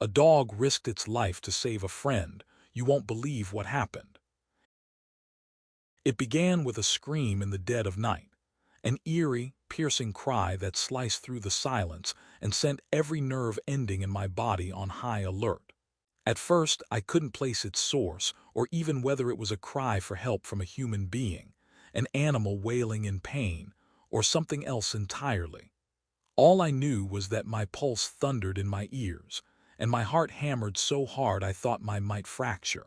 A dog risked its life to save a friend. You won't believe what happened. It began with a scream in the dead of night, an eerie, piercing cry that sliced through the silence and sent every nerve ending in my body on high alert. At first, I couldn't place its source or even whether it was a cry for help from a human being, an animal wailing in pain, or something else entirely. All I knew was that my pulse thundered in my ears, and my heart hammered so hard I thought mine might fracture.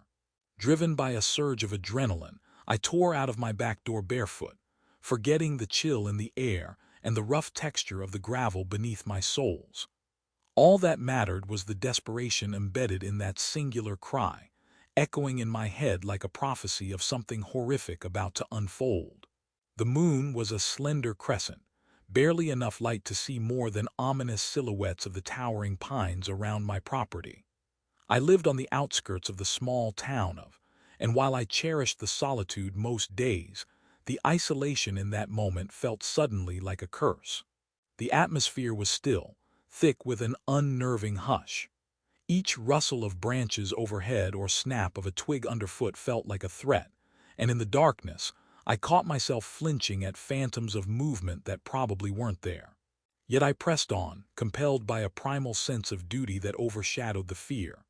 Driven by a surge of adrenaline, I tore out of my back door barefoot, forgetting the chill in the air and the rough texture of the gravel beneath my soles. All that mattered was the desperation embedded in that singular cry, echoing in my head like a prophecy of something horrific about to unfold. The moon was a slender crescent, barely enough light to see more than ominous silhouettes of the towering pines around my property. I lived on the outskirts of the small town and while I cherished the solitude most days, the isolation in that moment felt suddenly like a curse. The atmosphere was still, thick with an unnerving hush. Each rustle of branches overhead or snap of a twig underfoot felt like a threat, and in the darkness, I caught myself flinching at phantoms of movement that probably weren't there. Yet I pressed on, compelled by a primal sense of duty that overshadowed the fear.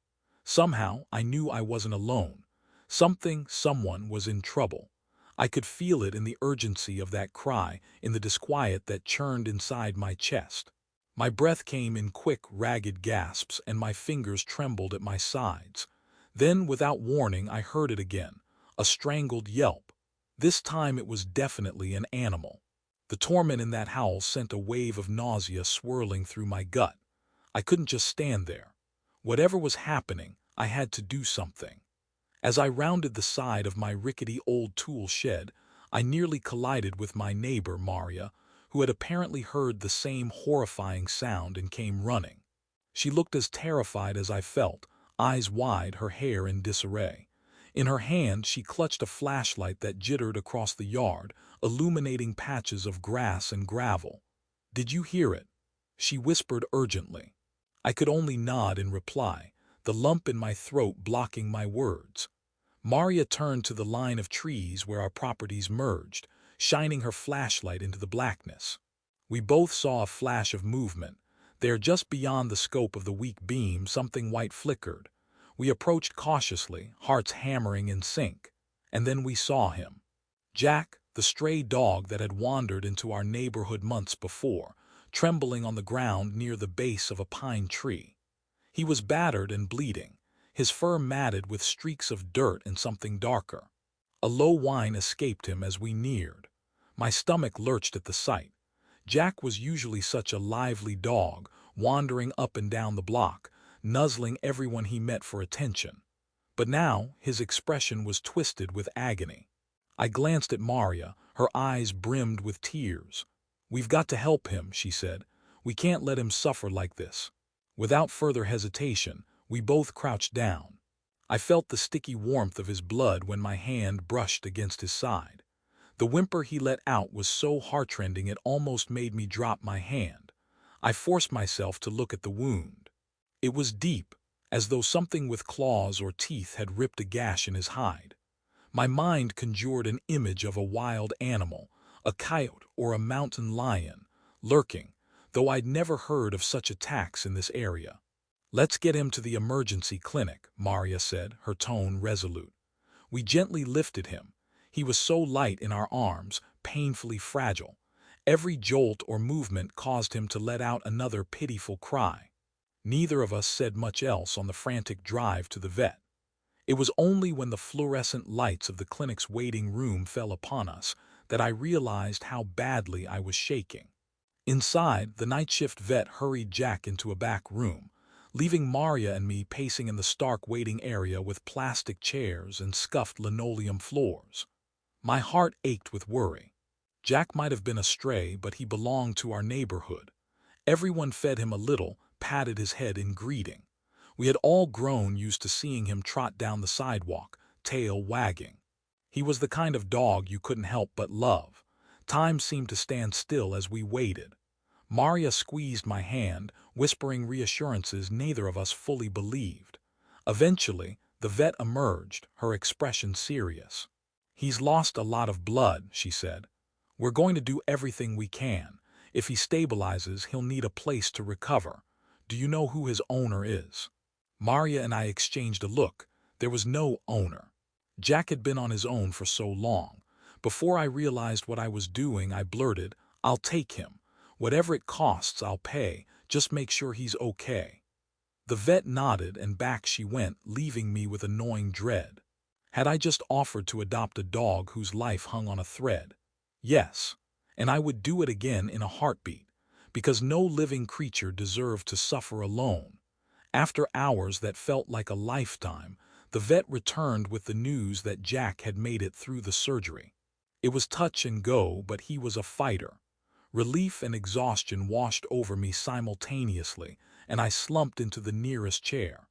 Somehow, I knew I wasn't alone. Someone was in trouble. I could feel it in the urgency of that cry, in the disquiet that churned inside my chest. My breath came in quick, ragged gasps, and my fingers trembled at my sides. Then, without warning, I heard it again, a strangled yelp. This time it was definitely an animal. The torment in that howl sent a wave of nausea swirling through my gut. I couldn't just stand there. Whatever was happening, I had to do something. As I rounded the side of my rickety old tool shed, I nearly collided with my neighbor, Maria, who had apparently heard the same horrifying sound and came running. She looked as terrified as I felt, eyes wide, her hair in disarray. In her hand, she clutched a flashlight that jittered across the yard, illuminating patches of grass and gravel. "Did you hear it?" she whispered urgently. I could only nod in reply, the lump in my throat blocking my words. Maria turned to the line of trees where our properties merged, shining her flashlight into the blackness. We both saw a flash of movement. There, just beyond the scope of the weak beam, something white flickered. We approached cautiously, hearts hammering in sync. And then we saw him. Jack, the stray dog that had wandered into our neighborhood months before, trembling on the ground near the base of a pine tree. He was battered and bleeding, his fur matted with streaks of dirt and something darker. A low whine escaped him as we neared. My stomach lurched at the sight. Jack was usually such a lively dog, wandering up and down the block, nuzzling everyone he met for attention. But now his expression was twisted with agony. I glanced at Maria, her eyes brimmed with tears. "We've got to help him," she said. "We can't let him suffer like this." Without further hesitation, we both crouched down. I felt the sticky warmth of his blood when my hand brushed against his side. The whimper he let out was so heartrending it almost made me drop my hand. I forced myself to look at the wound. It was deep, as though something with claws or teeth had ripped a gash in his hide. My mind conjured an image of a wild animal, a coyote or a mountain lion, lurking, though I'd never heard of such attacks in this area. "Let's get him to the emergency clinic," Maria said, her tone resolute. We gently lifted him. He was so light in our arms, painfully fragile. Every jolt or movement caused him to let out another pitiful cry. Neither of us said much else on the frantic drive to the vet. It was only when the fluorescent lights of the clinic's waiting room fell upon us that I realized how badly I was shaking. Inside, the night shift vet hurried Jack into a back room, leaving Maria and me pacing in the stark waiting area with plastic chairs and scuffed linoleum floors. My heart ached with worry. Jack might have been a stray, but he belonged to our neighborhood. Everyone fed him a little, patted his head in greeting. We had all grown used to seeing him trot down the sidewalk, tail wagging. He was the kind of dog you couldn't help but love. Time seemed to stand still as we waited. Maria squeezed my hand, whispering reassurances neither of us fully believed. Eventually, the vet emerged, her expression serious. "He's lost a lot of blood," she said. "We're going to do everything we can. If he stabilizes, he'll need a place to recover. Do you know who his owner is?" Maria and I exchanged a look. There was no owner. Jack had been on his own for so long. Before I realized what I was doing, I blurted, "I'll take him. Whatever it costs, I'll pay. Just make sure he's okay." The vet nodded and back she went, leaving me with annoying dread. Had I just offered to adopt a dog whose life hung on a thread? Yes, and I would do it again in a heartbeat, because no living creature deserved to suffer alone. After hours that felt like a lifetime, the vet returned with the news that Jack had made it through the surgery. It was touch and go, but he was a fighter. Relief and exhaustion washed over me simultaneously, and I slumped into the nearest chair.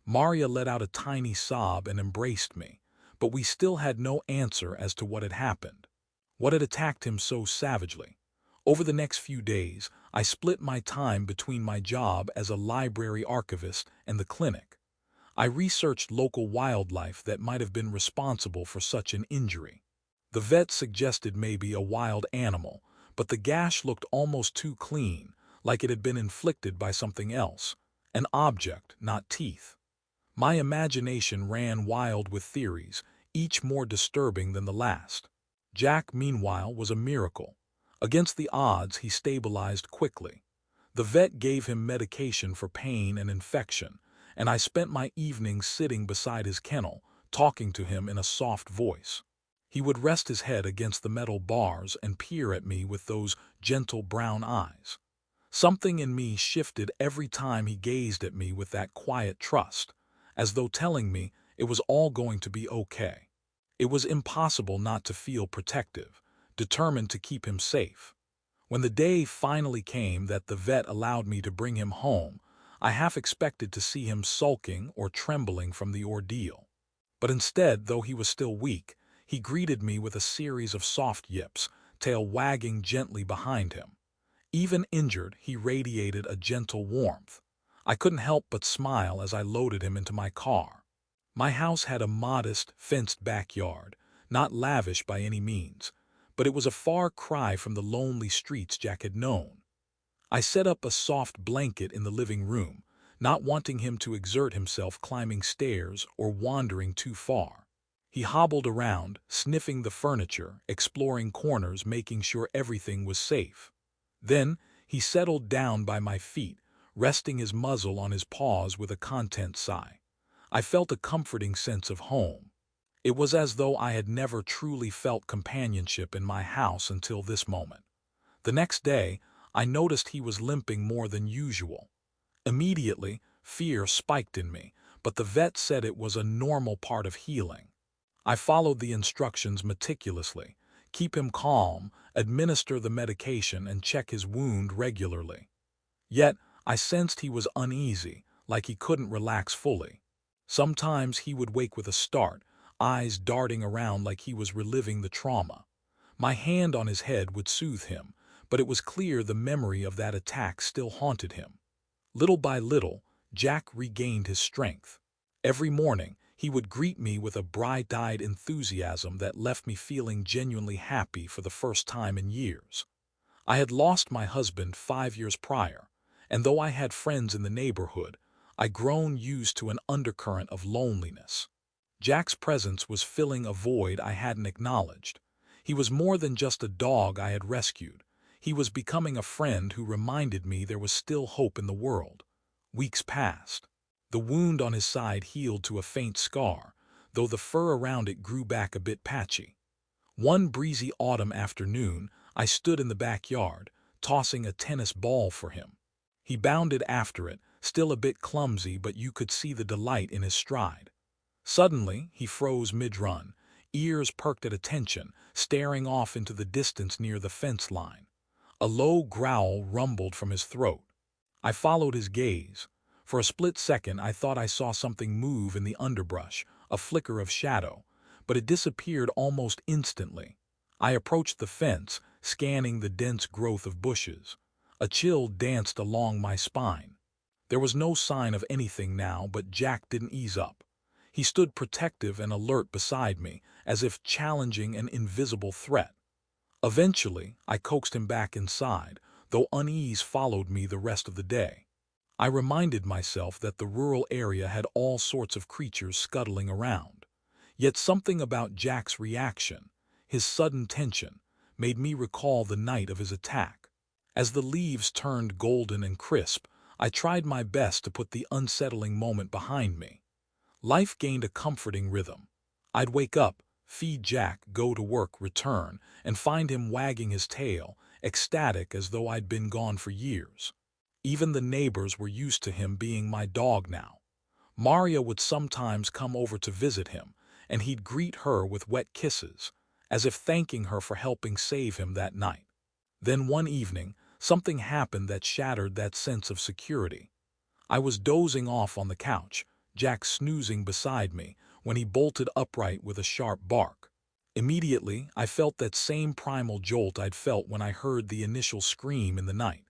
Maria let out a tiny sob and embraced me, but we still had no answer as to what had happened. What had attacked him so savagely? Over the next few days, I split my time between my job as a library archivist and the clinic. I researched local wildlife that might have been responsible for such an injury. The vet suggested maybe a wild animal, but the gash looked almost too clean, like it had been inflicted by something else, an object, not teeth. My imagination ran wild with theories, each more disturbing than the last. Jack, meanwhile, was a miracle. Against the odds, he stabilized quickly. The vet gave him medication for pain and infection, and I spent my evenings sitting beside his kennel, talking to him in a soft voice. He would rest his head against the metal bars and peer at me with those gentle brown eyes. Something in me shifted every time he gazed at me with that quiet trust, as though telling me it was all going to be okay. It was impossible not to feel protective, determined to keep him safe. When the day finally came that the vet allowed me to bring him home, I half expected to see him sulking or trembling from the ordeal. But instead, though he was still weak, he greeted me with a series of soft yips, tail wagging gently behind him. Even injured, he radiated a gentle warmth. I couldn't help but smile as I loaded him into my car. My house had a modest, fenced backyard, not lavish by any means, but it was a far cry from the lonely streets Jack had known. I set up a soft blanket in the living room, not wanting him to exert himself climbing stairs or wandering too far. He hobbled around, sniffing the furniture, exploring corners, making sure everything was safe. Then he settled down by my feet, resting his muzzle on his paws with a content sigh. I felt a comforting sense of home. It was as though I had never truly felt companionship in my house until this moment. The next day, I noticed he was limping more than usual. Immediately, fear spiked in me, but the vet said it was a normal part of healing. I followed the instructions meticulously. Keep him calm, administer the medication, and check his wound regularly. Yet, I sensed he was uneasy, like he couldn't relax fully. Sometimes he would wake with a start, eyes darting around like he was reliving the trauma. My hand on his head would soothe him, but it was clear the memory of that attack still haunted him. Little by little, Jack regained his strength. Every morning, he would greet me with a bright-eyed enthusiasm that left me feeling genuinely happy for the first time in years. I had lost my husband 5 years prior, and though I had friends in the neighborhood, I'd grown used to an undercurrent of loneliness. Jack's presence was filling a void I hadn't acknowledged. He was more than just a dog I had rescued. He was becoming a friend who reminded me there was still hope in the world. Weeks passed. The wound on his side healed to a faint scar, though the fur around it grew back a bit patchy. One breezy autumn afternoon, I stood in the backyard, tossing a tennis ball for him. He bounded after it, still a bit clumsy, but you could see the delight in his stride. Suddenly, he froze mid-run, ears perked at attention, staring off into the distance near the fence line. A low growl rumbled from his throat. I followed his gaze. For a split second, I thought I saw something move in the underbrush, a flicker of shadow, but it disappeared almost instantly. I approached the fence, scanning the dense growth of bushes. A chill danced along my spine. There was no sign of anything now, but Jack didn't ease up. He stood protective and alert beside me, as if challenging an invisible threat. Eventually, I coaxed him back inside, though unease followed me the rest of the day. I reminded myself that the rural area had all sorts of creatures scuttling around. Yet something about Jack's reaction, his sudden tension, made me recall the night of his attack. As the leaves turned golden and crisp, I tried my best to put the unsettling moment behind me. Life gained a comforting rhythm. I'd wake up, feed Jack, go to work, return, and find him wagging his tail, ecstatic as though I'd been gone for years. Even the neighbors were used to him being my dog now. Maria would sometimes come over to visit him, and he'd greet her with wet kisses, as if thanking her for helping save him that night. Then one evening, something happened that shattered that sense of security. I was dozing off on the couch, Jack snoozing beside me, when he bolted upright with a sharp bark. Immediately, I felt that same primal jolt I'd felt when I heard the initial scream in the night.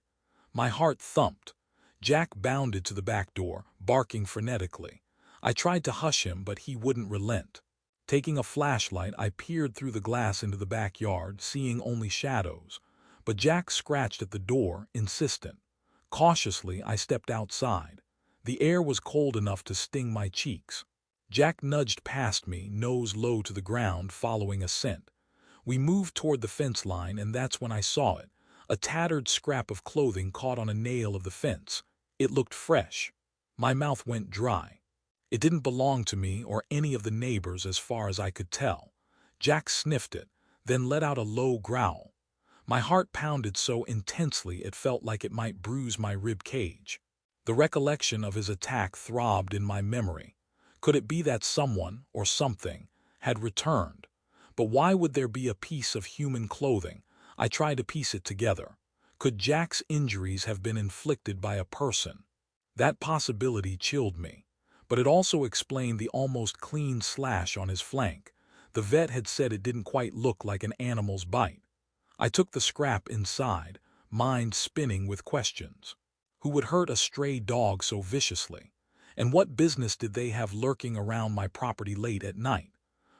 My heart thumped. Jack bounded to the back door, barking frenetically. I tried to hush him, but he wouldn't relent. Taking a flashlight, I peered through the glass into the backyard, seeing only shadows. But Jack scratched at the door, insistent. Cautiously, I stepped outside. The air was cold enough to sting my cheeks. Jack nudged past me, nose low to the ground, following a scent. We moved toward the fence line, and that's when I saw it. A tattered scrap of clothing caught on a nail of the fence. It looked fresh. My mouth went dry. It didn't belong to me or any of the neighbors as far as I could tell. Jack sniffed it, then let out a low growl. My heart pounded so intensely it felt like it might bruise my rib cage. The recollection of his attack throbbed in my memory. Could it be that someone, or something, had returned? But why would there be a piece of human clothing? I tried to piece it together. Could Jack's injuries have been inflicted by a person? That possibility chilled me. But it also explained the almost clean slash on his flank. The vet had said it didn't quite look like an animal's bite. I took the scrap inside, mind spinning with questions. Who would hurt a stray dog so viciously? And what business did they have lurking around my property late at night?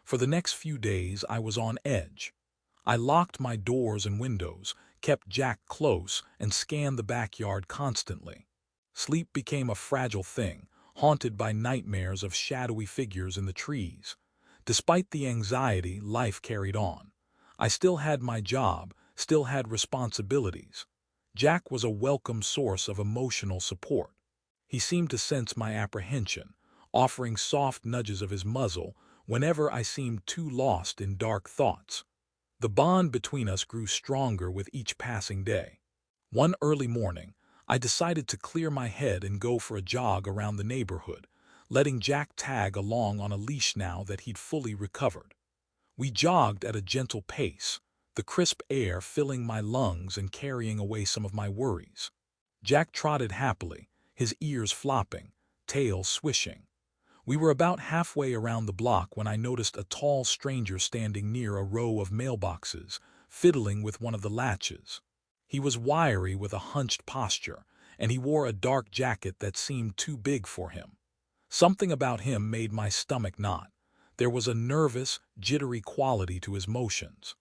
For the next few days, I was on edge. I locked my doors and windows, kept Jack close, and scanned the backyard constantly. Sleep became a fragile thing, haunted by nightmares of shadowy figures in the trees. Despite the anxiety, life carried on. I still had my job, still had responsibilities. Jack was a welcome source of emotional support. He seemed to sense my apprehension, offering soft nudges of his muzzle whenever I seemed too lost in dark thoughts. The bond between us grew stronger with each passing day. One early morning, I decided to clear my head and go for a jog around the neighborhood, letting Jack tag along on a leash now that he'd fully recovered. We jogged at a gentle pace, the crisp air filling my lungs and carrying away some of my worries. Jack trotted happily, his ears flopping, tail swishing. We were about halfway around the block when I noticed a tall stranger standing near a row of mailboxes, fiddling with one of the latches. He was wiry with a hunched posture, and he wore a dark jacket that seemed too big for him. Something about him made my stomach knot. There was a nervous, jittery quality to his motions.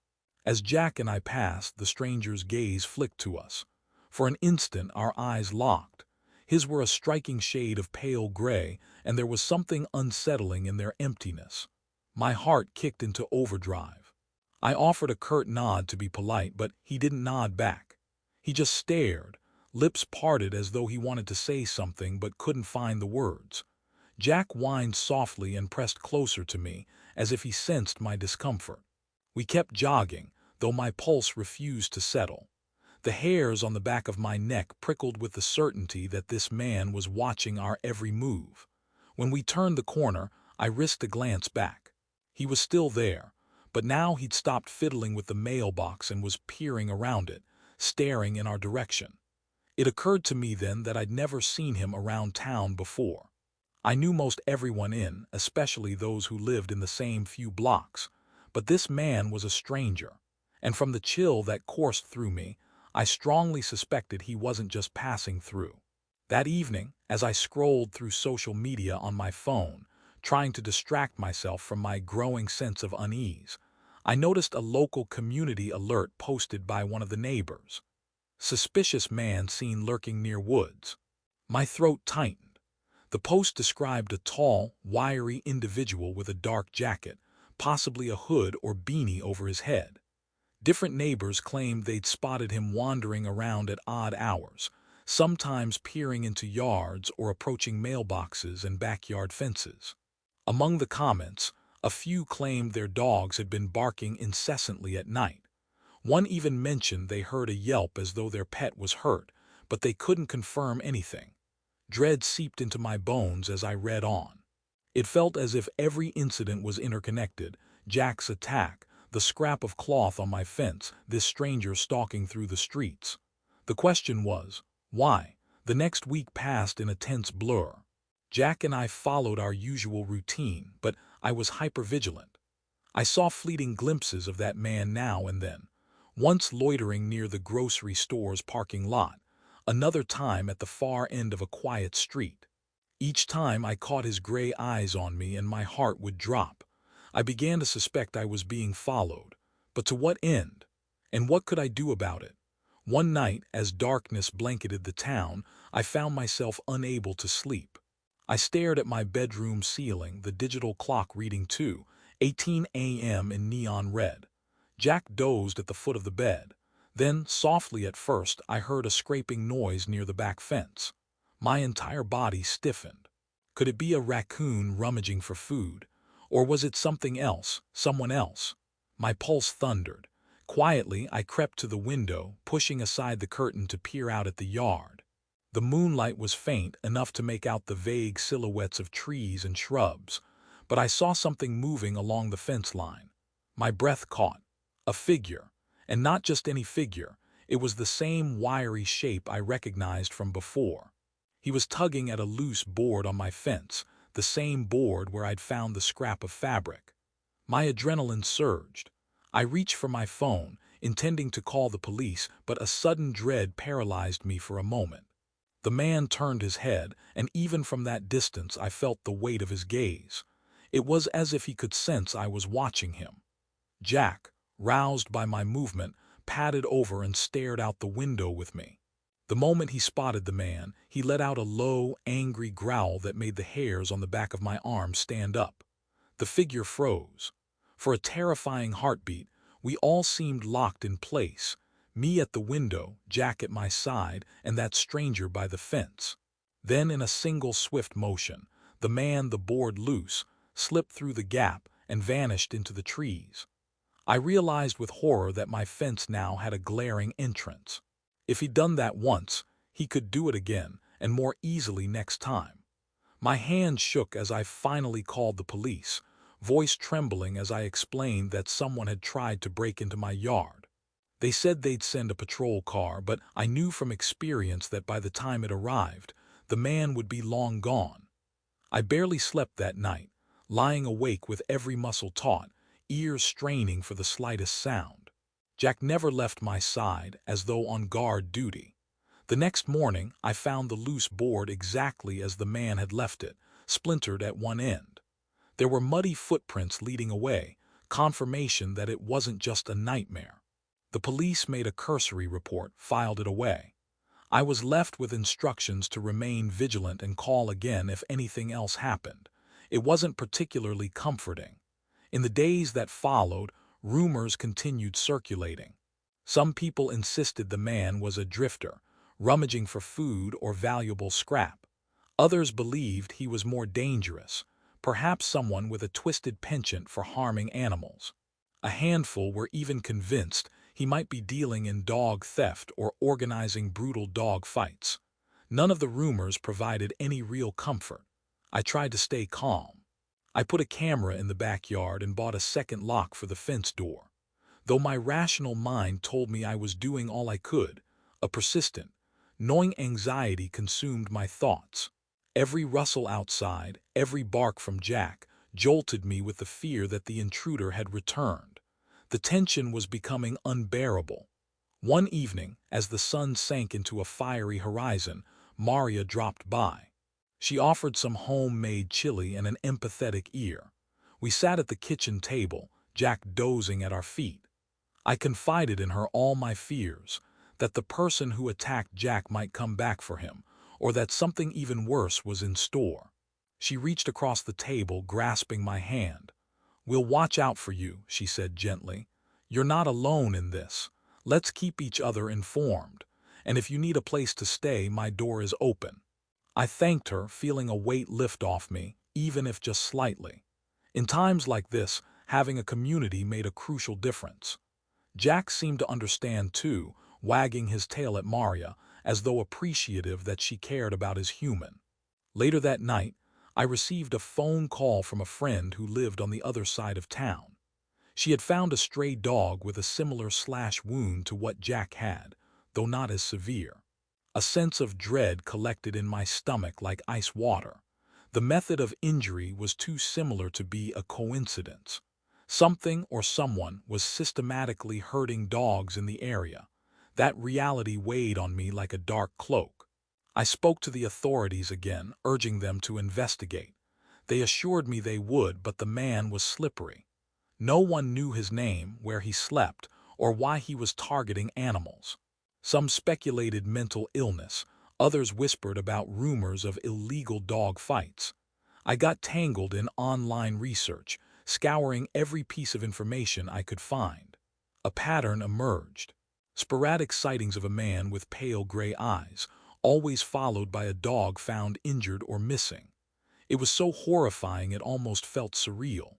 As Jack and I passed, the stranger's gaze flicked to us. For an instant, our eyes locked. His were a striking shade of pale gray, and there was something unsettling in their emptiness. My heart kicked into overdrive. I offered a curt nod to be polite, but he didn't nod back. He just stared, lips parted as though he wanted to say something but couldn't find the words. Jack whined softly and pressed closer to me, as if he sensed my discomfort. We kept jogging, though my pulse refused to settle. The hairs on the back of my neck prickled with the certainty that this man was watching our every move. When we turned the corner, I risked a glance back. He was still there, but now he'd stopped fiddling with the mailbox and was peering around it, staring in our direction. It occurred to me then that I'd never seen him around town before. I knew most everyone especially those who lived in the same few blocks, but this man was a stranger, and from the chill that coursed through me, I strongly suspected he wasn't just passing through. That evening, as I scrolled through social media on my phone, trying to distract myself from my growing sense of unease, I noticed a local community alert posted by one of the neighbors. Suspicious man seen lurking near woods. My throat tightened. The post described a tall, wiry individual with a dark jacket, possibly a hood or beanie over his head. Different neighbors claimed they'd spotted him wandering around at odd hours, sometimes peering into yards or approaching mailboxes and backyard fences. Among the comments, a few claimed their dogs had been barking incessantly at night. One even mentioned they heard a yelp as though their pet was hurt, but they couldn't confirm anything. Dread seeped into my bones as I read on. It felt as if every incident was interconnected: Jack's attack, the scrap of cloth on my fence, this stranger stalking through the streets. The question was, why? The next week passed in a tense blur. Jack and I followed our usual routine, but I was hypervigilant. I saw fleeting glimpses of that man now and then, once loitering near the grocery store's parking lot, another time at the far end of a quiet street. Each time I caught his gray eyes on me and my heart would drop. I began to suspect I was being followed. But to what end? And what could I do about it? One night, as darkness blanketed the town, I found myself unable to sleep. I stared at my bedroom ceiling, the digital clock reading 2:18 a.m. in neon red. Jack dozed at the foot of the bed. Then, softly at first, I heard a scraping noise near the back fence. My entire body stiffened. Could it be a raccoon rummaging for food? Or was it something else, someone else? My pulse thundered. Quietly, I crept to the window, pushing aside the curtain to peer out at the yard. The moonlight was faint, enough to make out the vague silhouettes of trees and shrubs, but I saw something moving along the fence line. My breath caught. A figure. And not just any figure. It was the same wiry shape I recognized from before. He was tugging at a loose board on my fence, the same board where I'd found the scrap of fabric. My adrenaline surged. I reached for my phone, intending to call the police, but a sudden dread paralyzed me for a moment. The man turned his head, and even from that distance I felt the weight of his gaze. It was as if he could sense I was watching him. Jack, roused by my movement, padded over and stared out the window with me. The moment he spotted the man, he let out a low, angry growl that made the hairs on the back of my arm stand up. The figure froze. For a terrifying heartbeat, we all seemed locked in place, me at the window, Jack at my side, and that stranger by the fence. Then, in a single swift motion, the man, the board loose, slipped through the gap and vanished into the trees. I realized with horror that my fence now had a glaring entrance. If he'd done that once, he could do it again, and more easily next time. My hand shook as I finally called the police, voice trembling as I explained that someone had tried to break into my yard. They said they'd send a patrol car, but I knew from experience that by the time it arrived, the man would be long gone. I barely slept that night, lying awake with every muscle taut, ears straining for the slightest sound. Jack never left my side, as though on guard duty. The next morning, I found the loose board exactly as the man had left it, splintered at one end. There were muddy footprints leading away, confirmation that it wasn't just a nightmare. The police made a cursory report, filed it away. I was left with instructions to remain vigilant and call again if anything else happened. It wasn't particularly comforting. In the days that followed, rumors continued circulating. Some people insisted the man was a drifter, rummaging for food or valuable scrap. Others believed he was more dangerous, perhaps someone with a twisted penchant for harming animals. A handful were even convinced he might be dealing in dog theft or organizing brutal dog fights. None of the rumors provided any real comfort. I tried to stay calm. I put a camera in the backyard and bought a second lock for the fence door. Though my rational mind told me I was doing all I could, a persistent, gnawing anxiety consumed my thoughts. Every rustle outside, every bark from Jack, jolted me with the fear that the intruder had returned. The tension was becoming unbearable. One evening, as the sun sank into a fiery horizon, Maria dropped by. She offered some homemade chili and an empathetic ear. We sat at the kitchen table, Jack dozing at our feet. I confided in her all my fears, that the person who attacked Jack might come back for him, or that something even worse was in store. She reached across the table, grasping my hand. "We'll watch out for you," she said gently. "You're not alone in this. Let's keep each other informed. And if you need a place to stay, my door is open." I thanked her, feeling a weight lift off me, even if just slightly. In times like this, having a community made a crucial difference. Jack seemed to understand too, wagging his tail at Maria, as though appreciative that she cared about his human. Later that night, I received a phone call from a friend who lived on the other side of town. She had found a stray dog with a similar slash wound to what Jack had, though not as severe. A sense of dread collected in my stomach like ice water. The method of injury was too similar to be a coincidence. Something or someone was systematically hurting dogs in the area. That reality weighed on me like a dark cloak. I spoke to the authorities again, urging them to investigate. They assured me they would, but the man was slippery. No one knew his name, where he slept, or why he was targeting animals. Some speculated mental illness, others whispered about rumors of illegal dog fights. I got tangled in online research, scouring every piece of information I could find. A pattern emerged. Sporadic sightings of a man with pale gray eyes, always followed by a dog found injured or missing. It was so horrifying it almost felt surreal.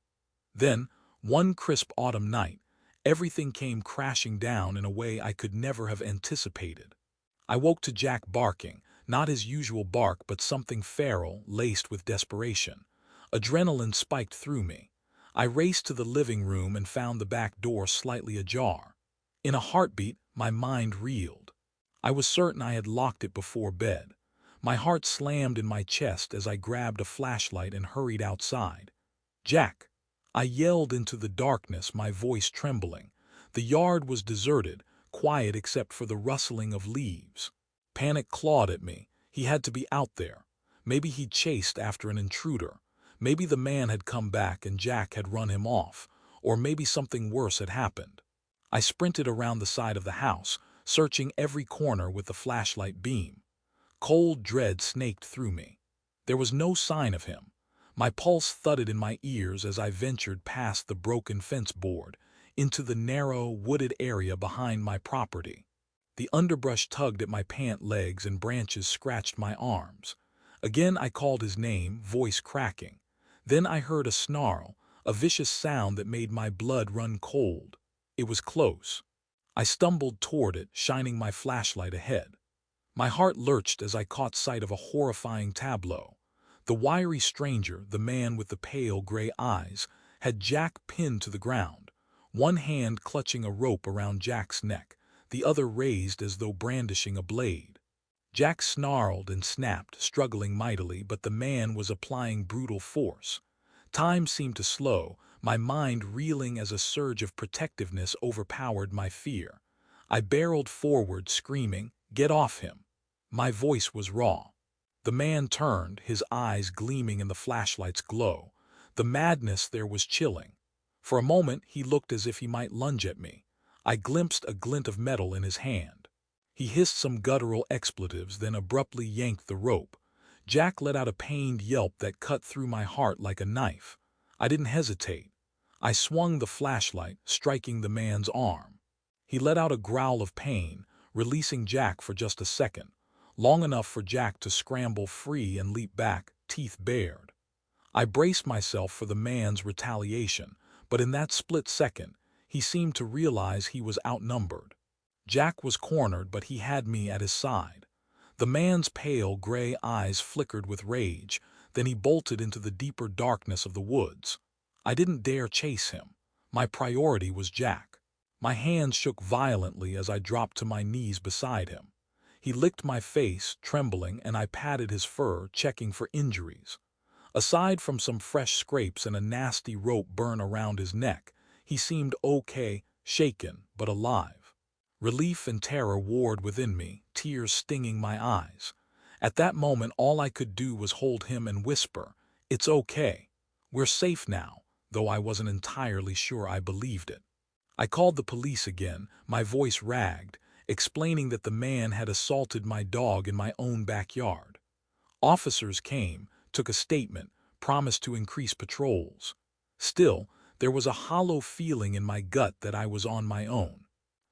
Then, one crisp autumn night, everything came crashing down in a way I could never have anticipated. I woke to Jack barking, not his usual bark but something feral, laced with desperation. Adrenaline spiked through me. I raced to the living room and found the back door slightly ajar. In a heartbeat, my mind reeled. I was certain I had locked it before bed. My heart slammed in my chest as I grabbed a flashlight and hurried outside. "Jack!" I yelled into the darkness, my voice trembling. The yard was deserted, quiet except for the rustling of leaves. Panic clawed at me. He had to be out there. Maybe he'd chased after an intruder. Maybe the man had come back and Jack had run him off. Or maybe something worse had happened. I sprinted around the side of the house, searching every corner with the flashlight beam. Cold dread snaked through me. There was no sign of him. My pulse thudded in my ears as I ventured past the broken fence board, into the narrow, wooded area behind my property. The underbrush tugged at my pant legs and branches scratched my arms. Again I called his name, voice cracking. Then I heard a snarl, a vicious sound that made my blood run cold. It was close. I stumbled toward it, shining my flashlight ahead. My heart lurched as I caught sight of a horrifying tableau. The wiry stranger, the man with the pale gray eyes, had Jack pinned to the ground, one hand clutching a rope around Jack's neck, the other raised as though brandishing a blade. Jack snarled and snapped, struggling mightily, but the man was applying brutal force. Time seemed to slow, my mind reeling as a surge of protectiveness overpowered my fear. I barreled forward, screaming, "Get off him!" My voice was raw. The man turned, his eyes gleaming in the flashlight's glow. The madness there was chilling. For a moment he looked as if he might lunge at me. I glimpsed a glint of metal in his hand. He hissed some guttural expletives, then abruptly yanked the rope. Jack let out a pained yelp that cut through my heart like a knife. I didn't hesitate. I swung the flashlight, striking the man's arm. He let out a growl of pain, releasing Jack for just a second, long enough for Jack to scramble free and leap back, teeth bared. I braced myself for the man's retaliation, but in that split second, he seemed to realize he was outnumbered. Jack was cornered, but he had me at his side. The man's pale gray eyes flickered with rage, then he bolted into the deeper darkness of the woods. I didn't dare chase him. My priority was Jack. My hands shook violently as I dropped to my knees beside him. He licked my face, trembling, and I patted his fur, checking for injuries. Aside from some fresh scrapes and a nasty rope burn around his neck, he seemed okay, shaken, but alive. Relief and terror warred within me, tears stinging my eyes. At that moment, all I could do was hold him and whisper, "It's okay. We're safe now," though I wasn't entirely sure I believed it. I called the police again, my voice ragged, explaining that the man had assaulted my dog in my own backyard. Officers came, took a statement, promised to increase patrols. Still, there was a hollow feeling in my gut that I was on my own.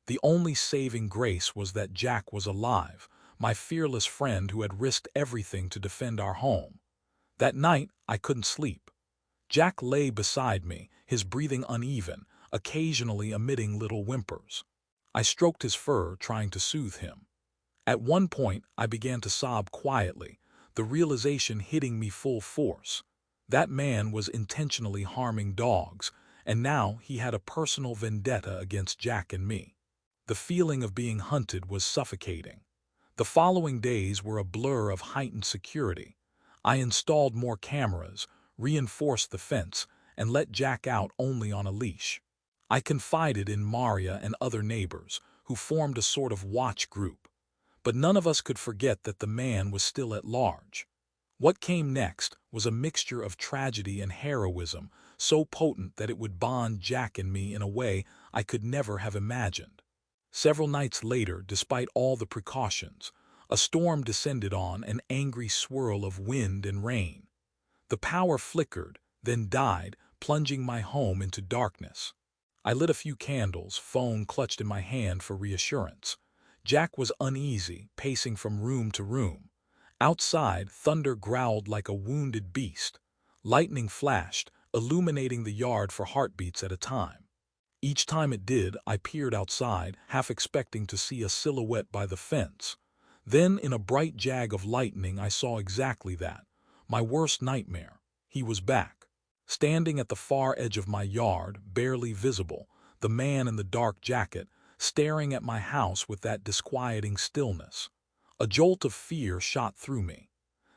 The only saving grace was that Jack was alive, my fearless friend who had risked everything to defend our home. That night, I couldn't sleep. Jack lay beside me, his breathing uneven, occasionally emitting little whimpers. I stroked his fur, trying to soothe him. At one point, I began to sob quietly, the realization hitting me full force. That man was intentionally harming dogs, and now he had a personal vendetta against Jack and me. The feeling of being hunted was suffocating. The following days were a blur of heightened security. I installed more cameras, reinforced the fence, and let Jack out only on a leash. I confided in Maria and other neighbors, who formed a sort of watch group. But none of us could forget that the man was still at large. What came next was a mixture of tragedy and heroism, so potent that it would bond Jack and me in a way I could never have imagined. Several nights later, despite all the precautions, a storm descended on an angry swirl of wind and rain. The power flickered, then died, plunging my home into darkness. I lit a few candles, phone clutched in my hand for reassurance. Jack was uneasy, pacing from room to room. Outside, thunder growled like a wounded beast. Lightning flashed, illuminating the yard for heartbeats at a time. Each time it did, I peered outside, half expecting to see a silhouette by the fence. Then, in a bright jag of lightning, I saw exactly that. My worst nightmare. He was back. Standing at the far edge of my yard, barely visible, the man in the dark jacket, staring at my house with that disquieting stillness. A jolt of fear shot through me.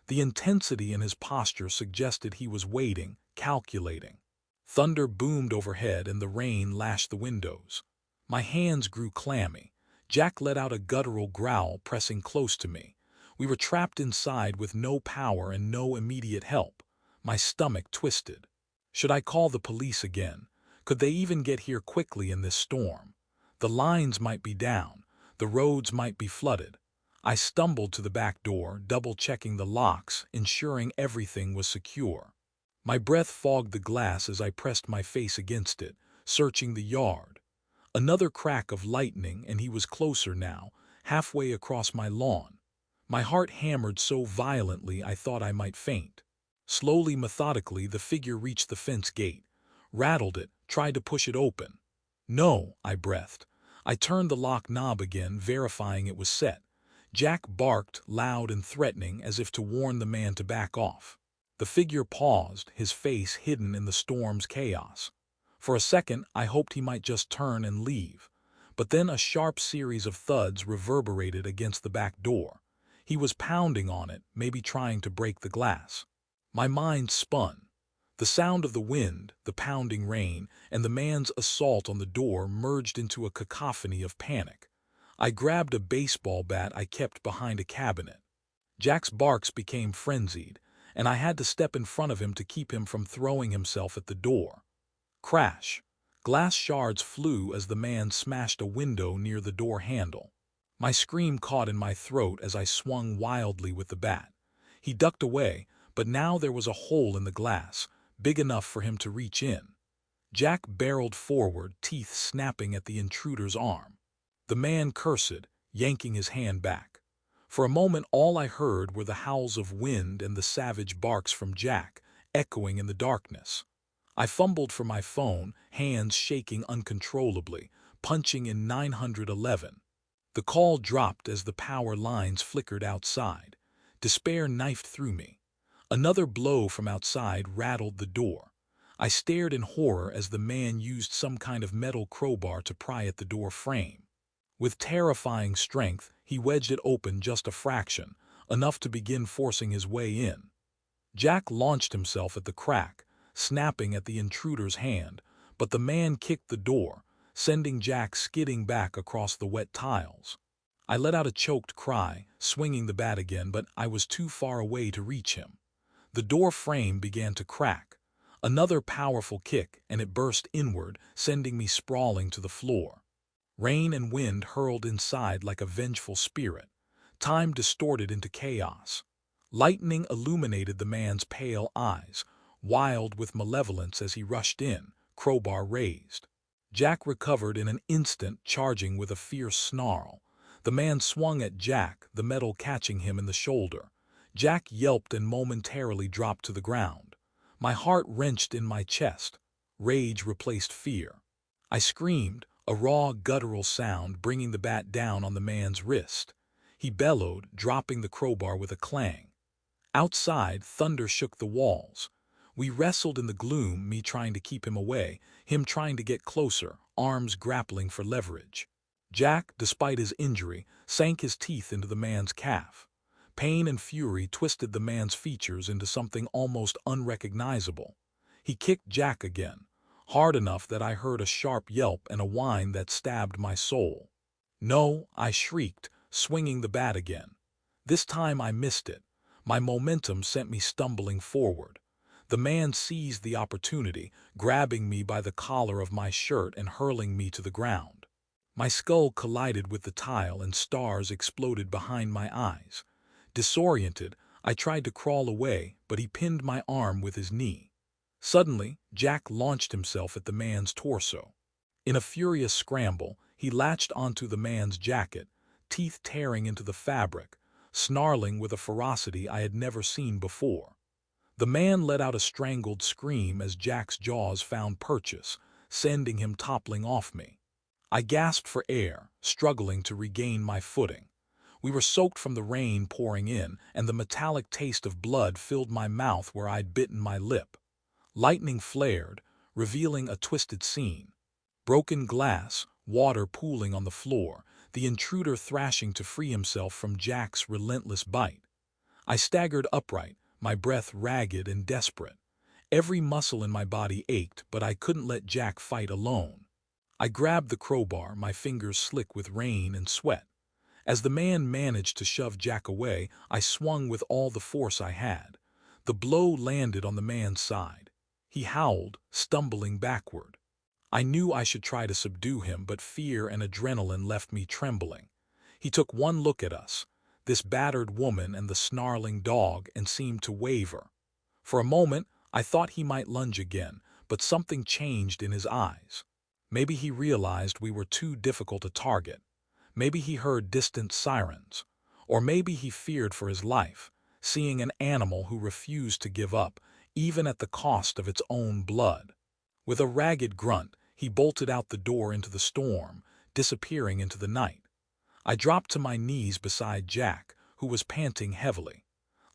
The intensity in his posture suggested he was waiting, calculating. Thunder boomed overhead and the rain lashed the windows. My hands grew clammy. Jack let out a guttural growl, pressing close to me. We were trapped inside with no power and no immediate help. My stomach twisted. Should I call the police again? Could they even get here quickly in this storm? The lines might be down. The roads might be flooded. I stumbled to the back door, double-checking the locks, ensuring everything was secure. My breath fogged the glass as I pressed my face against it, searching the yard. Another crack of lightning, and he was closer now, halfway across my lawn. My heart hammered so violently I thought I might faint. Slowly, methodically, the figure reached the fence gate, rattled it, tried to push it open. "No," I breathed. I turned the lock knob again, verifying it was set. Jack barked, loud and threatening, as if to warn the man to back off. The figure paused, his face hidden in the storm's chaos. For a second, I hoped he might just turn and leave. But then a sharp series of thuds reverberated against the back door. He was pounding on it, maybe trying to break the glass. My mind spun. The sound of the wind, the pounding rain, and the man's assault on the door merged into a cacophony of panic. I grabbed a baseball bat I kept behind a cabinet. Jack's barks became frenzied, and I had to step in front of him to keep him from throwing himself at the door. Crash! Glass shards flew as the man smashed a window near the door handle. My scream caught in my throat as I swung wildly with the bat. He ducked away, but now there was a hole in the glass, big enough for him to reach in. Jack barreled forward, teeth snapping at the intruder's arm. The man cursed, yanking his hand back. For a moment all I heard were the howls of wind and the savage barks from Jack, echoing in the darkness. I fumbled for my phone, hands shaking uncontrollably, punching in 911. The call dropped as the power lines flickered outside. Despair knifed through me. Another blow from outside rattled the door. I stared in horror as the man used some kind of metal crowbar to pry at the door frame. With terrifying strength, he wedged it open just a fraction, enough to begin forcing his way in. Jack launched himself at the crack, snapping at the intruder's hand, but the man kicked the door, sending Jack skidding back across the wet tiles. I let out a choked cry, swinging the bat again, but I was too far away to reach him. The door frame began to crack. Another powerful kick, and it burst inward, sending me sprawling to the floor. Rain and wind hurled inside like a vengeful spirit. Time distorted into chaos. Lightning illuminated the man's pale eyes, wild with malevolence as he rushed in, crowbar raised. Jack recovered in an instant, charging with a fierce snarl. The man swung at Jack, the metal catching him in the shoulder. Jack yelped and momentarily dropped to the ground. My heart wrenched in my chest. Rage replaced fear. I screamed, a raw, guttural sound bringing the bat down on the man's wrist. He bellowed, dropping the crowbar with a clang. Outside, thunder shook the walls. We wrestled in the gloom, me trying to keep him away, him trying to get closer, arms grappling for leverage. Jack, despite his injury, sank his teeth into the man's calf. Pain and fury twisted the man's features into something almost unrecognizable. He kicked Jack again, hard enough that I heard a sharp yelp and a whine that stabbed my soul. "No," I shrieked, swinging the bat again. This time I missed it. My momentum sent me stumbling forward. The man seized the opportunity, grabbing me by the collar of my shirt and hurling me to the ground. My skull collided with the tile and stars exploded behind my eyes. Disoriented, I tried to crawl away, but he pinned my arm with his knee. Suddenly, Jack launched himself at the man's torso. In a furious scramble, he latched onto the man's jacket, teeth tearing into the fabric, snarling with a ferocity I had never seen before. The man let out a strangled scream as Jack's jaws found purchase, sending him toppling off me. I gasped for air, struggling to regain my footing. We were soaked from the rain pouring in, and the metallic taste of blood filled my mouth where I'd bitten my lip. Lightning flared, revealing a twisted scene. Broken glass, water pooling on the floor, the intruder thrashing to free himself from Jack's relentless bite. I staggered upright, my breath ragged and desperate. Every muscle in my body ached, but I couldn't let Jack fight alone. I grabbed the crowbar, my fingers slick with rain and sweat. As the man managed to shove Jack away, I swung with all the force I had. The blow landed on the man's side. He howled, stumbling backward. I knew I should try to subdue him, but fear and adrenaline left me trembling. He took one look at us, this battered woman and the snarling dog, and seemed to waver. For a moment, I thought he might lunge again, but something changed in his eyes. Maybe he realized we were too difficult a target. Maybe he heard distant sirens. Or maybe he feared for his life, seeing an animal who refused to give up, even at the cost of its own blood. With a ragged grunt, he bolted out the door into the storm, disappearing into the night. I dropped to my knees beside Jack, who was panting heavily.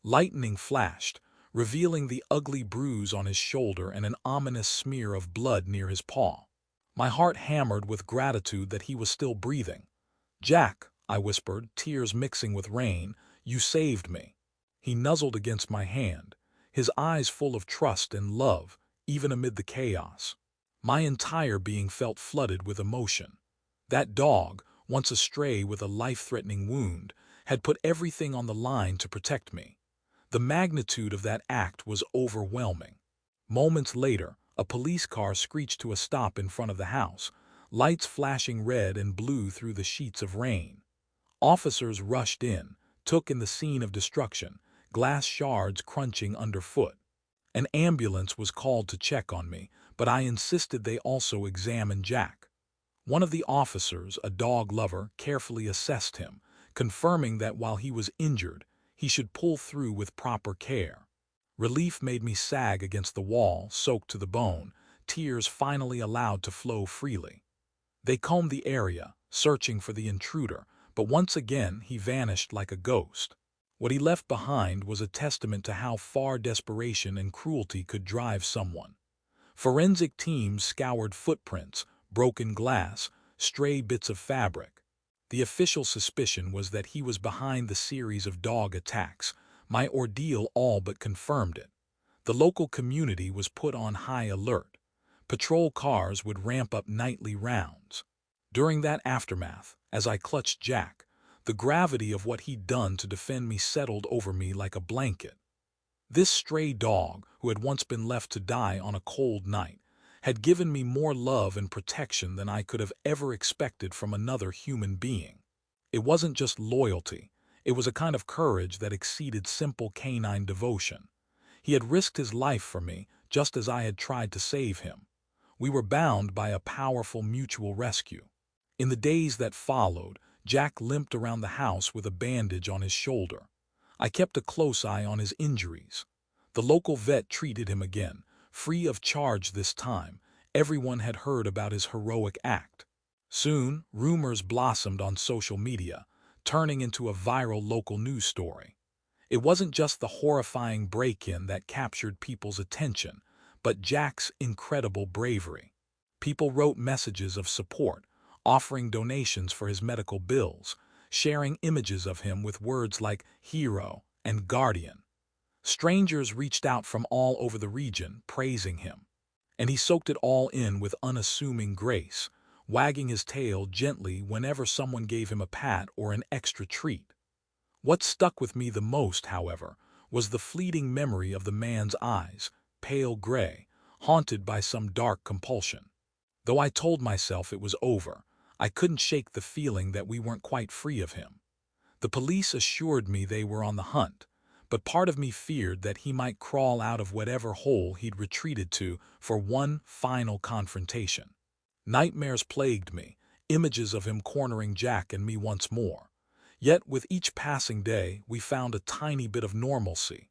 Lightning flashed, revealing the ugly bruise on his shoulder and an ominous smear of blood near his paw. My heart hammered with gratitude that he was still breathing. "Jack," I whispered, tears mixing with rain, "you saved me." He nuzzled against my hand, his eyes full of trust and love, even amid the chaos. My entire being felt flooded with emotion. That dog, once a stray with a life-threatening wound, had put everything on the line to protect me. The magnitude of that act was overwhelming. Moments later, a police car screeched to a stop in front of the house, lights flashing red and blue through the sheets of rain. Officers rushed in, took in the scene of destruction, glass shards crunching underfoot. An ambulance was called to check on me, but I insisted they also examine Jack. One of the officers, a dog lover, carefully assessed him, confirming that while he was injured, he should pull through with proper care. Relief made me sag against the wall, soaked to the bone, tears finally allowed to flow freely. They combed the area, searching for the intruder, but once again he vanished like a ghost. What he left behind was a testament to how far desperation and cruelty could drive someone. Forensic teams scoured footprints, broken glass, stray bits of fabric. The official suspicion was that he was behind the series of dog attacks. My ordeal all but confirmed it. The local community was put on high alert. Patrol cars would ramp up nightly rounds. During that aftermath, as I clutched Jack, the gravity of what he'd done to defend me settled over me like a blanket. This stray dog, who had once been left to die on a cold night, had given me more love and protection than I could have ever expected from another human being. It wasn't just loyalty, it was a kind of courage that exceeded simple canine devotion. He had risked his life for me, just as I had tried to save him. We were bound by a powerful mutual rescue. In the days that followed, Jack limped around the house with a bandage on his shoulder. I kept a close eye on his injuries. The local vet treated him again, free of charge this time. Everyone had heard about his heroic act. Soon, rumors blossomed on social media, turning into a viral local news story. It wasn't just the horrifying break-in that captured people's attention, but Jack's incredible bravery. People wrote messages of support, offering donations for his medical bills, sharing images of him with words like hero and guardian. Strangers reached out from all over the region, praising him. And he soaked it all in with unassuming grace, wagging his tail gently whenever someone gave him a pat or an extra treat. What stuck with me the most, however, was the fleeting memory of the man's eyes, pale gray, haunted by some dark compulsion. Though I told myself it was over, I couldn't shake the feeling that we weren't quite free of him. The police assured me they were on the hunt, but part of me feared that he might crawl out of whatever hole he'd retreated to for one final confrontation. Nightmares plagued me, images of him cornering Jack and me once more. Yet with each passing day, we found a tiny bit of normalcy.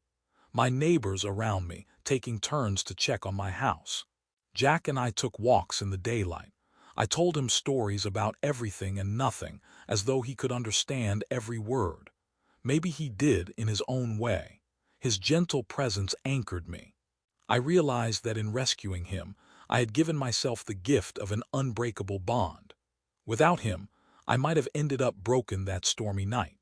My neighbors around me, taking turns to check on my house. Jack and I took walks in the daylight. I told him stories about everything and nothing, as though he could understand every word. Maybe he did in his own way. His gentle presence anchored me. I realized that in rescuing him, I had given myself the gift of an unbreakable bond. Without him, I might have ended up broken that stormy night.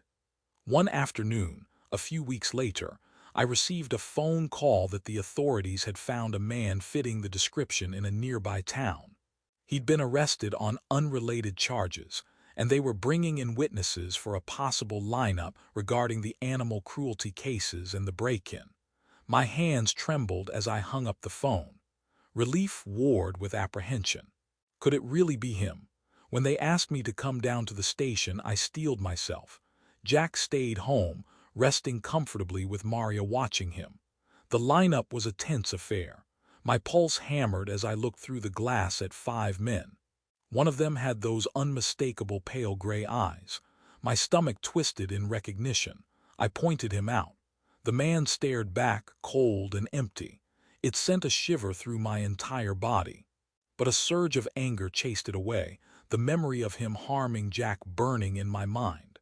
One afternoon, a few weeks later, I received a phone call that the authorities had found a man fitting the description in a nearby town. He'd been arrested on unrelated charges, and they were bringing in witnesses for a possible lineup regarding the animal cruelty cases and the break-in. My hands trembled as I hung up the phone. Relief warred with apprehension. Could it really be him? When they asked me to come down to the station, I steeled myself. Jack stayed home, resting comfortably with Maria watching him. The lineup was a tense affair. My pulse hammered as I looked through the glass at 5 men. One of them had those unmistakable pale gray eyes. My stomach twisted in recognition. I pointed him out. The man stared back, cold and empty. It sent a shiver through my entire body. But a surge of anger chased it away, the memory of him harming Jack burning in my mind.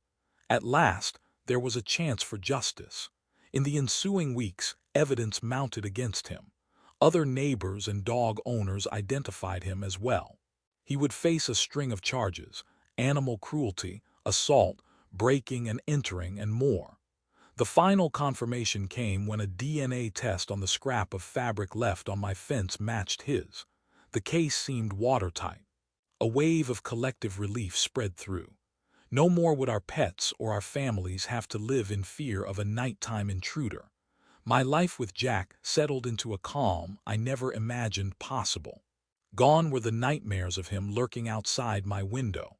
At last, there was a chance for justice. In the ensuing weeks, evidence mounted against him. Other neighbors and dog owners identified him as well. He would face a string of charges: animal cruelty, assault, breaking and entering, and more. The final confirmation came when a DNA test on the scrap of fabric left on my fence matched his. The case seemed watertight. A wave of collective relief spread through. No more would our pets or our families have to live in fear of a nighttime intruder. My life with Jack settled into a calm I never imagined possible. Gone were the nightmares of him lurking outside my window.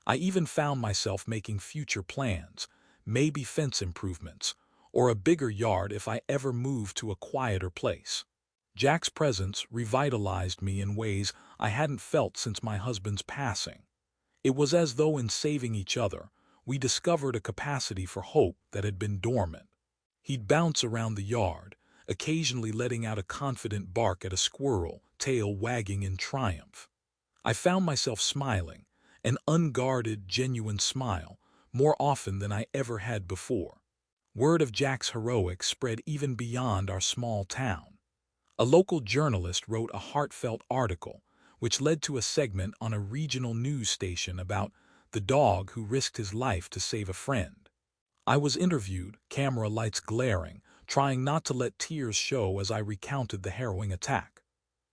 I even found myself making future plans, maybe fence improvements, or a bigger yard if I ever moved to a quieter place. Jack's presence revitalized me in ways I hadn't felt since my husband's passing. It was as though in saving each other, we discovered a capacity for hope that had been dormant. He'd bounce around the yard, occasionally letting out a confident bark at a squirrel, tail wagging in triumph. I found myself smiling, an unguarded, genuine smile, more often than I ever had before. Word of Jack's heroics spread even beyond our small town. A local journalist wrote a heartfelt article, which led to a segment on a regional news station about the dog who risked his life to save a friend. I was interviewed, camera lights glaring, trying not to let tears show as I recounted the harrowing attack.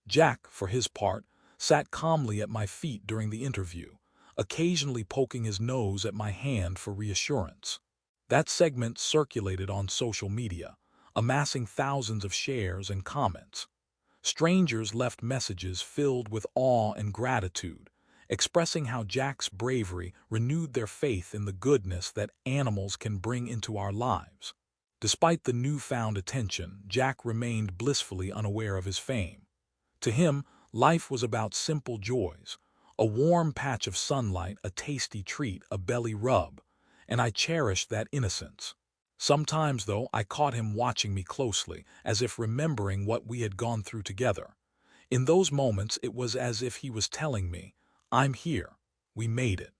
Jack, for his part, sat calmly at my feet during the interview, occasionally poking his nose at my hand for reassurance. That segment circulated on social media, amassing thousands of shares and comments. Strangers left messages filled with awe and gratitude, expressing how Jack's bravery renewed their faith in the goodness that animals can bring into our lives. Despite the newfound attention, Jack remained blissfully unaware of his fame. To him, life was about simple joys, a warm patch of sunlight, a tasty treat, a belly rub, and I cherished that innocence. Sometimes, though, I caught him watching me closely, as if remembering what we had gone through together. In those moments, it was as if he was telling me, "I'm here. We made it."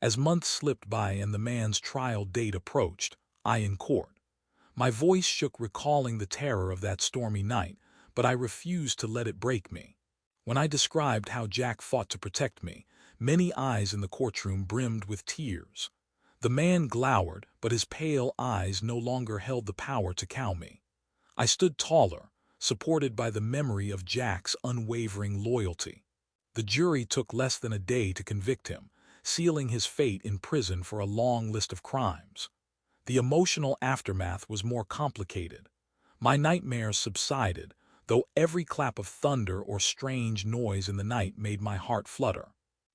As months slipped by and the man's trial date approached, I in court. My voice shook recalling the terror of that stormy night, but I refused to let it break me. When I described how Jack fought to protect me, many eyes in the courtroom brimmed with tears. The man glowered, but his pale eyes no longer held the power to cow me. I stood taller, supported by the memory of Jack's unwavering loyalty. The jury took less than a day to convict him, sealing his fate in prison for a long list of crimes. The emotional aftermath was more complicated. My nightmares subsided, though every clap of thunder or strange noise in the night made my heart flutter.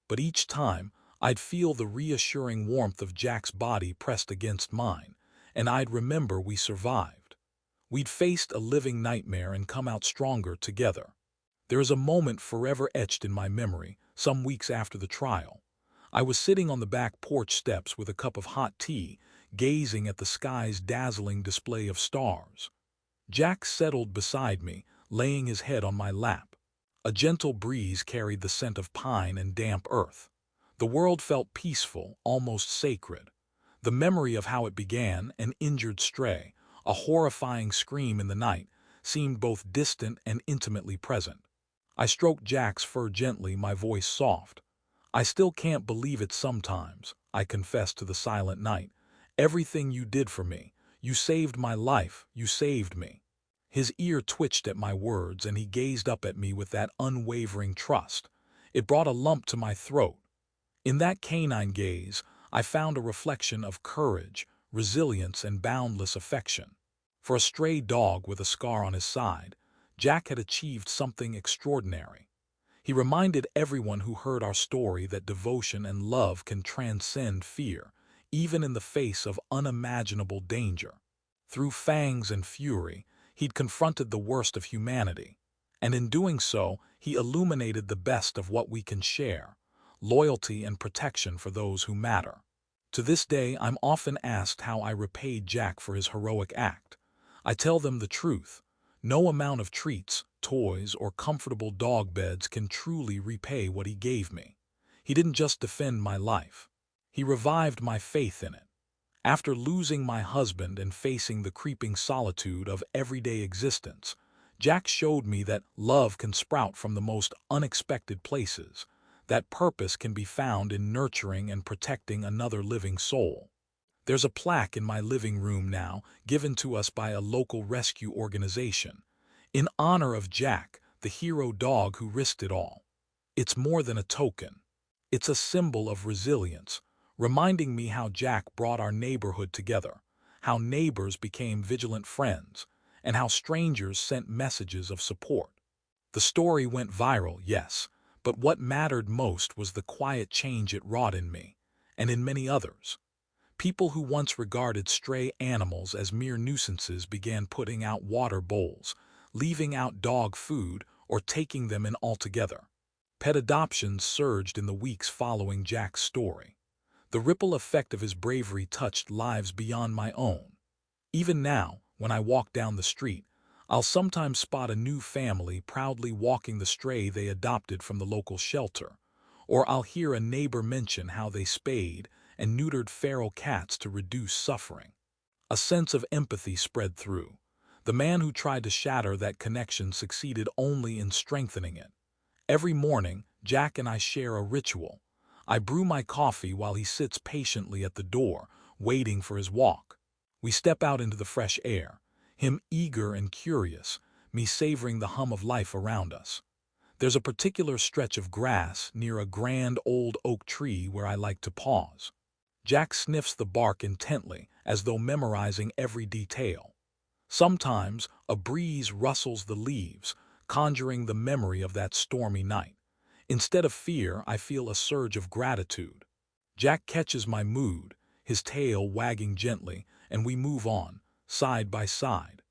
But each time, I'd feel the reassuring warmth of Jack's body pressed against mine, and I'd remember we survived. We'd faced a living nightmare and come out stronger together. There is a moment forever etched in my memory, some weeks after the trial. I was sitting on the back porch steps with a cup of hot tea, gazing at the sky's dazzling display of stars. Jack settled beside me, laying his head on my lap. A gentle breeze carried the scent of pine and damp earth. The world felt peaceful, almost sacred. The memory of how it began, an injured stray, a horrifying scream in the night, seemed both distant and intimately present. I stroked Jack's fur gently, my voice soft. "I still can't believe it sometimes," I confessed to the silent night. "Everything you did for me. You saved my life. You saved me." His ear twitched at my words, and he gazed up at me with that unwavering trust. It brought a lump to my throat. In that canine gaze, I found a reflection of courage, resilience, and boundless affection. For a stray dog with a scar on his side, Jack had achieved something extraordinary. He reminded everyone who heard our story that devotion and love can transcend fear, even in the face of unimaginable danger. Through fangs and fury, he'd confronted the worst of humanity, and in doing so, he illuminated the best of what we can share: loyalty and protection for those who matter. To this day, I'm often asked how I repaid Jack for his heroic act. I tell them the truth. No amount of treats, toys, or comfortable dog beds can truly repay what he gave me. He didn't just defend my life. He revived my faith in it. After losing my husband and facing the creeping solitude of everyday existence, Jack showed me that love can sprout from the most unexpected places, that purpose can be found in nurturing and protecting another living soul. There's a plaque in my living room now, given to us by a local rescue organization, in honor of Jack, the hero dog who risked it all. It's more than a token. It's a symbol of resilience, reminding me how Jack brought our neighborhood together, how neighbors became vigilant friends, and how strangers sent messages of support. The story went viral, yes, but what mattered most was the quiet change it wrought in me, and in many others. People who once regarded stray animals as mere nuisances began putting out water bowls, leaving out dog food, or taking them in altogether. Pet adoptions surged in the weeks following Jack's story. The ripple effect of his bravery touched lives beyond my own. Even now, when I walk down the street, I'll sometimes spot a new family proudly walking the stray they adopted from the local shelter, or I'll hear a neighbor mention how they spayed and neutered feral cats to reduce suffering. A sense of empathy spread through. The man who tried to shatter that connection succeeded only in strengthening it. Every morning, Jack and I share a ritual. I brew my coffee while he sits patiently at the door, waiting for his walk. We step out into the fresh air, him eager and curious, me savoring the hum of life around us. There's a particular stretch of grass near a grand old oak tree where I like to pause. Jack sniffs the bark intently, as though memorizing every detail. Sometimes a breeze rustles the leaves, conjuring the memory of that stormy night. Instead of fear, I feel a surge of gratitude. Jack catches my mood, his tail wagging gently, and we move on, side by side.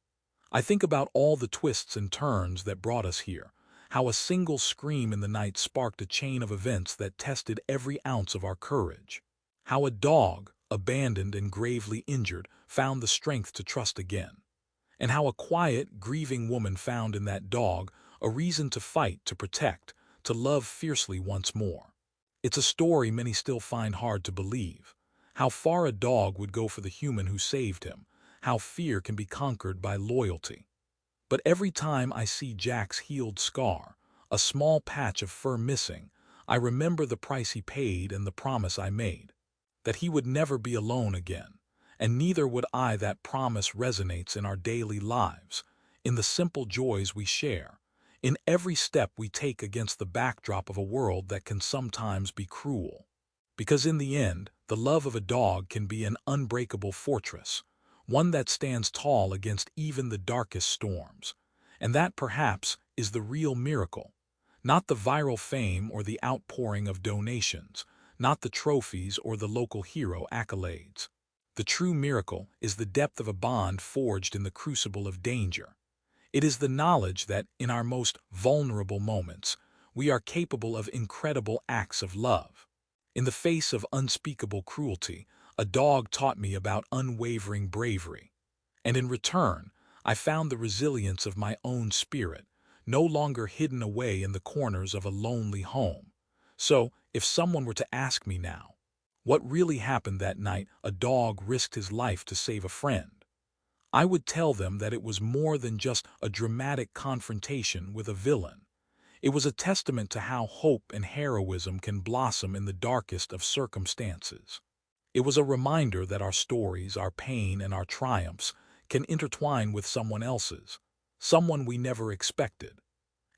I think about all the twists and turns that brought us here, how a single scream in the night sparked a chain of events that tested every ounce of our courage. How a dog, abandoned and gravely injured, found the strength to trust again. And how a quiet, grieving woman found in that dog a reason to fight, to protect, to love fiercely once more. It's a story many still find hard to believe. How far a dog would go for the human who saved him, how fear can be conquered by loyalty. But every time I see Jack's healed scar, a small patch of fur missing, I remember the price he paid and the promise I made, that he would never be alone again. And neither would I. That promise resonates in our daily lives, in the simple joys we share, in every step we take against the backdrop of a world that can sometimes be cruel. Because in the end, the love of a dog can be an unbreakable fortress, one that stands tall against even the darkest storms. And that, perhaps, is the real miracle. Not the viral fame or the outpouring of donations, not the trophies or the local hero accolades. The true miracle is the depth of a bond forged in the crucible of danger. It is the knowledge that, in our most vulnerable moments, we are capable of incredible acts of love. In the face of unspeakable cruelty, a dog taught me about unwavering bravery. And in return, I found the resilience of my own spirit, no longer hidden away in the corners of a lonely home. So, if someone were to ask me now, what really happened that night a dog risked his life to save a friend, I would tell them that it was more than just a dramatic confrontation with a villain. It was a testament to how hope and heroism can blossom in the darkest of circumstances. It was a reminder that our stories, our pain, and our triumphs can intertwine with someone else's, someone we never expected.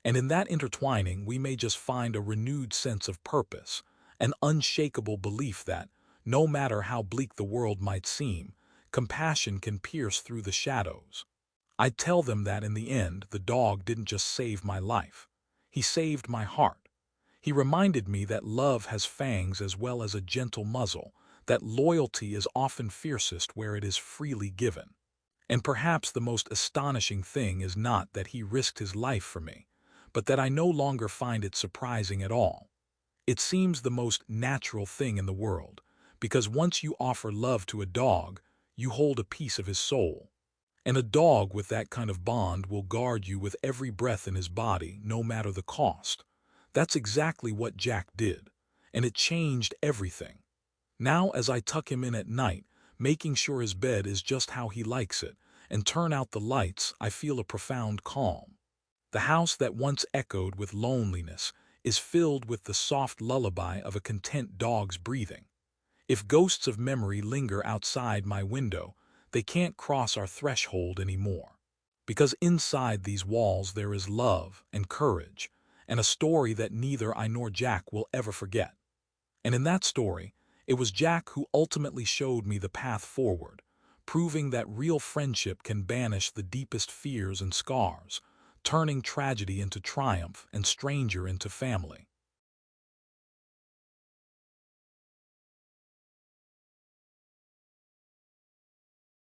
And in that intertwining, we may just find a renewed sense of purpose, an unshakable belief that, no matter how bleak the world might seem, compassion can pierce through the shadows. I tell them that in the end, the dog didn't just save my life. He saved my heart. He reminded me that love has fangs as well as a gentle muzzle, that loyalty is often fiercest where it is freely given. And perhaps the most astonishing thing is not that he risked his life for me, but that I no longer find it surprising at all. It seems the most natural thing in the world, because once you offer love to a dog, you hold a piece of his soul. And a dog with that kind of bond will guard you with every breath in his body, no matter the cost. That's exactly what Jack did, and it changed everything. Now, as I tuck him in at night, making sure his bed is just how he likes it, and turn out the lights, I feel a profound calm. The house that once echoed with loneliness is filled with the soft lullaby of a content dog's breathing. If ghosts of memory linger outside my window, they can't cross our threshold anymore. Because inside these walls there is love and courage, and a story that neither I nor Jack will ever forget. And in that story, it was Jack who ultimately showed me the path forward, proving that real friendship can banish the deepest fears and scars, turning tragedy into triumph and stranger into family.